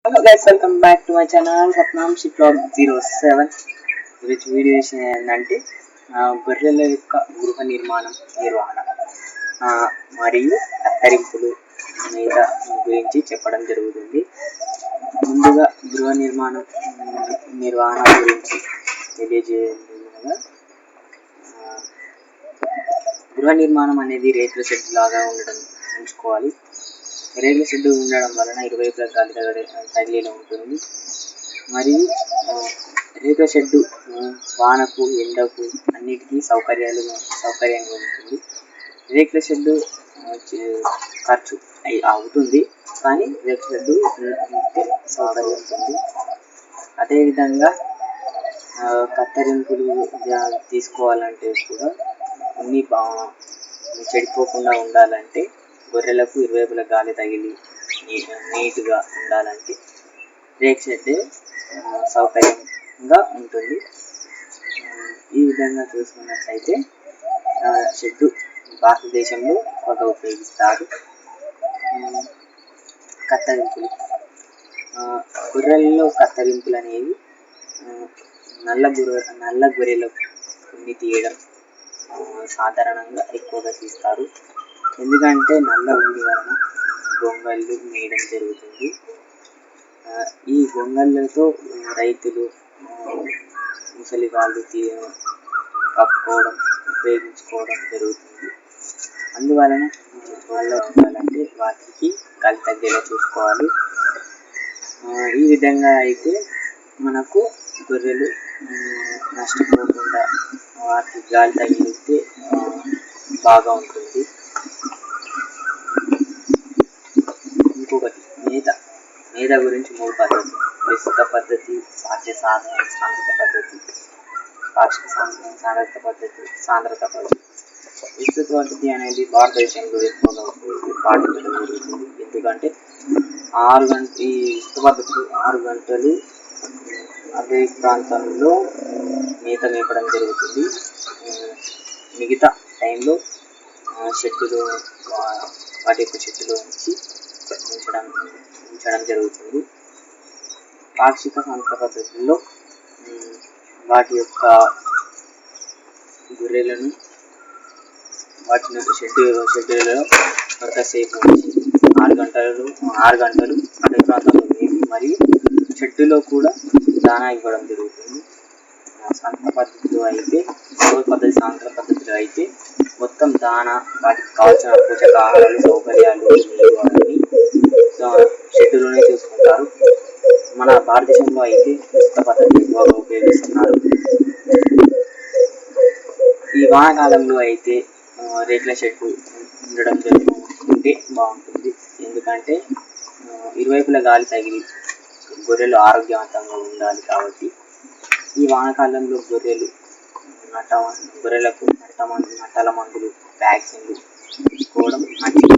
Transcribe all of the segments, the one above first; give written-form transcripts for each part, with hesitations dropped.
Hello guys, welcome back to my channel Satnam Shiplog 07. Which video ఏంటంటే గొర్రెల యొక్క గృహ నిర్మాణం నిర్వహణ మరియు కత్తరింపులు మీద గురించి చెప్పడం జరుగుతుంది. ముందుగా గృహ నిర్మాణం నిర్వహణ గురించి తెలియజేయగా, గృహ నిర్మాణం అనేది రేకుల షెడ్ లాగా ఉంచుకోవాలి. రేకుల షెడ్ ఉండడం వలన ఇరువైపులా గాలి తగిలేలా ఉంటుంది. మరియు రేకుల షెడ్డు వానకు ఎండకు అన్నిటికీ సౌకర్యంగా ఉంటుంది. రేకుల షెడ్డు ఖర్చు అవుతుంది, కానీ రేకుల షెడ్డు సౌకర్యం ఉంటుంది. అదేవిధంగా కత్తరింపులు తీసుకోవాలంటే కూడా అన్నీ చెడిపోకుండా ఉండాలంటే, గొర్రెలకు ఇరువైపుల గాలి తగిలి నీట్గా ఉండాలంటే రేక్ షెడ్ సౌకర్యంగా ఉంటుంది. ఈ విధంగా చూసుకున్నట్లయితే షెడ్డు భారతదేశంలో ఎక్కువగా ఉపయోగిస్తారు. కత్తరింపులు, గొర్రెల్లో కత్తరింపులు అనేవి నల్ల గొర్రెలకు ఉన్ని తీయడం సాధారణంగా ఎక్కువగా తీస్తారు. ఎందుకంటే నల్ల ఉన్ని వలన గొంగళ్ళు మేయడం జరుగుతుంది. ఈ గొంగళ్ళతో రైతులు ముసలి వాళ్ళు కప్పుకోవడం ఉపయోగించుకోవడం జరుగుతుంది. అందువలన ఉండాలంటే వాటికి గాలి తగ్గేలా చూసుకోవాలి. ఈ విధంగా అయితే మనకు గొర్రెలు నష్టపోకుండా వాటికి గాలి తగిలితే బాగా ఉంటుంది. ఇంకొకటి మేత గురించి 3 పద్ధతులు: విస్తృత పద్ధతి, సాంద్రత పద్ధతి, పాక్షిక సాంద్రత పద్ధతి, సాంద్రత పద్ధతి. విస్తృత పద్ధతి అనేది భారతదేశంలో ఎక్కువగా పాటించడం జరుగుతుంది. ఎందుకంటే ఈ విస్తృత పద్ధతిలో 6 గంటలు అదే ప్రాంతంలో మేత మేపడం జరుగుతుంది. మిగతా టైంలో షెడ్డులో వాటి యొక్క షెడ్డులో ఉంచడం జరుగుతుంది. పాక్షిక సాంద్రత పద్ధతుల్లో వాటి యొక్క గొర్రెలను వాటిని షెడ్డులో కొంతసేపు ఉంచి 6 గంటలు అదే ప్రాంతంలో మేపి మరియు షెడ్డులో కూడా దానా ఇవ్వడం జరుగుతుంది. సాంద్రత పద్ధతిలో అయితే సాంద్రత పద్ధతిలో అయితే మొత్తం దానా, వాటికి కావాల్సిన పోషకాహారాలు, సౌకర్యాలు, నీరు అన్నీ షెడ్డులోనే చూసుకుంటారు. మన భారతదేశంలో అయితే విస్తృత పద్ధతి ఎక్కువగా ఉపయోగిస్తున్నారు. ఈ వానాకాలంలో అయితే రేకుల షెడ్డు ఉండడం జరుగుతుంటే బాగుంటుంది. ఎందుకంటే ఇరువైపుల గాలి తగిలి గొర్రెలు ఆరోగ్యవంతంగా ఉండాలి. కాబట్టి ఈ వానాకాలంలో గొర్రెలకు నట్టల మందులు, వ్యాక్సిన్లు తీసుకోవడం మంచిది.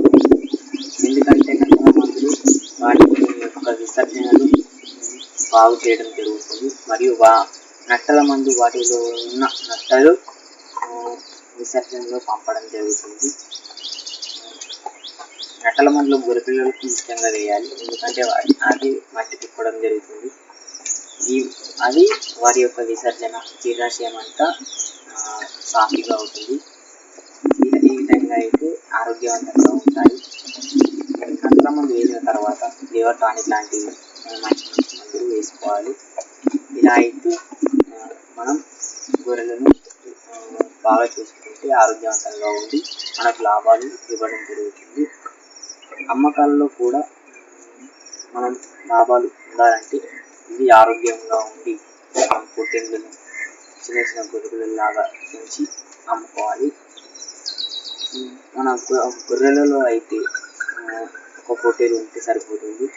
ఎందుకంటే నట్టల మందులు వాటి యొక్క విసర్జనలు బాగు చేయడం జరుగుతుంది. మరియు నట్టల మందు వాటిలో ఉన్న నట్టలు విసర్జనలో పంపడం జరుగుతుంది. నట్టల మందులు గొర్రెపిల్లలకు ముఖ్యంగా వేయాలి. ఎందుకంటే అది మట్టి తిప్పడం జరుగుతుంది. అది వారి యొక్క విసర్జన జీర్ణాశయం అంతా సాఫీగా అవుతుంది. ఈ విధంగా అయితే ఆరోగ్యవంతంగా ఉంటాయి. నట్టల మందు వేసిన తర్వాత లివర్ టానిక్ లాంటివి మంచి మందులు వేసుకోవాలి. ఇలా అయితే మనం గొర్రెలను బాగా చూసుకుంటే ఆరోగ్యవంతంగా ఉండి మనకు లాభాలు ఇవ్వడం జరుగుతుంది. అమ్మకాలలో కూడా మనం లాభాలు ఉండాలంటే ఇవి ఆరోగ్యంగా ఉండి పొట్టేళ్ళను చిన్న గొర్రెలలాగా పెంచి అమ్ముకోవాలి. మన గొర్రెలలో అయితే ఒక పొట్టేలు ఉంటే సరిపోతుంది.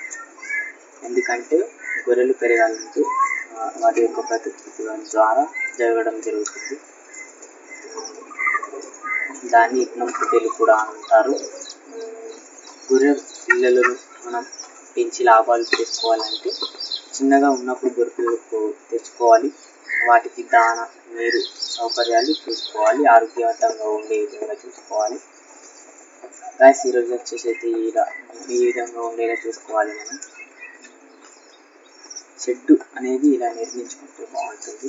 ఎందుకంటే గొర్రెలు పెరగాలంటే వాటి యొక్క ప్రతికృతి ద్వారా జరగడం జరుగుతుంది. దాన్ని ఇగ్నం పొట్టేలు కూడా అంటారు. గొర్రె పిల్లలను మనం పెంచి లాభాలు తెచ్చుకోవాలంటే చిన్నగా ఉన్నప్పుడు గొర్రె పిల్లలకు తెచ్చుకోవాలి. వాటికి దాన, నీరు సౌకర్యాలు చూసుకోవాలి. ఆరోగ్యవంతంగా ఉండే విధంగా చూసుకోవాలి. గాయస్, ఈరోజు వచ్చేసి అయితే ఈ విధంగా ఉండేలా చూసుకోవాలి మనం. షెడ్ అనేది ఇలా నిర్మించుకుంటే బాగుంటుంది.